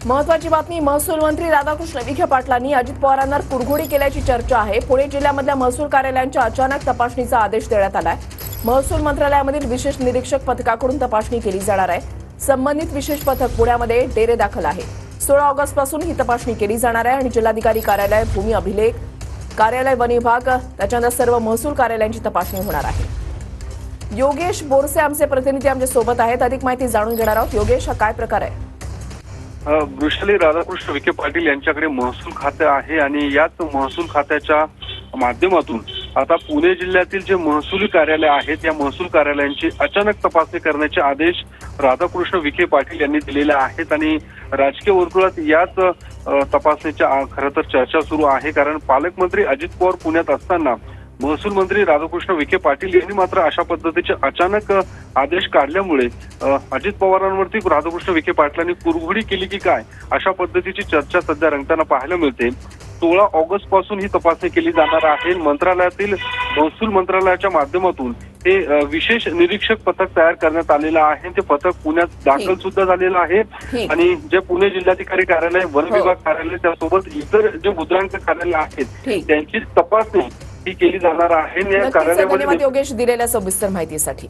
महत्वाची बातमी, महसूल मंत्री राधाकृष्ण विखे पाटलांनी अजित पवारांवर कुरघोडी केल्याची चर्चा आहे। पुणे जिल्ह्यामधल्या महसूल कार्यालयांच्या अचानक तपासणीचा आदेश देण्यात आलाय। महसूल मंत्रालयामधील विशेष निरीक्षक पथकाकडून तपासणी केली जाणार आहे। संबंधित विशेष पथक पुण्यामध्ये डेरे दाखल आहे। 16 ऑगस्ट पासून ही तपासणी केली जाणार आहे आणि जिल्हाधिकारी कार्यालय, भूमी अभिलेख कार्यालय, वन विभाग, त्याच्यानंतर सर्व महसूल कार्यालयांची तपासणी होणार आहे। योगेश बोरसे आमचे प्रतिनिधी आमच्या सोबत आहेत, अधिक माहिती जाणून घेणार आहोत। योगेश, हा काय प्रकार आहे? वृषाली, राधाकृष्ण विखे पाटील यांच्याकडे महसूल खाते आहे आणि याच महसूल खात्याच्या माध्यमातून आता पुणे जिल्ह्यातील जे महसुली कार्यालय आहेत या महसूल कार्यालयांची अचानक तपासणी करण्याचे आदेश राधाकृष्ण विखे पाटील यांनी दिलेले आहेत आणि राजकीय वर्तुळात याच तपासणीच्या खरं तर चर्चा सुरू आहे। कारण पालकमंत्री अजित पवार पुण्यात असताना महसूल मंत्री राधाकृष्ण विखे पाटील यांनी मात्र अशा पद्धतीचे अचानक आदेश काढल्यामुळे अजित पवारांवरती राधाकृष्ण विखे पाटलांनी कुरघोडी केली की काय अशा पद्धतीची चर्चा सध्या रंगताना पाहायला मिळते। 16 ऑगस्ट पासून ही तपासणी केली जाणार आहे। मंत्रालयातील महसूल मंत्रालयाच्या माध्यमातून हे विशेष निरीक्षक पथक तयार करण्यात आलेलं आहे। ते पथक पुण्यात दाखल सुद्धा झालेलं आहे आणि जे पुणे जिल्हाधिकारी कार्यालय, वन विभाग कार्यालय, त्यासोबत इतर जे मुद्रांक कार्यालय आहेत त्यांची तपासणी ही केली जाणार आहे। धन्यवाद योगेश दिलेल्या सविस्तर माहितीसाठी।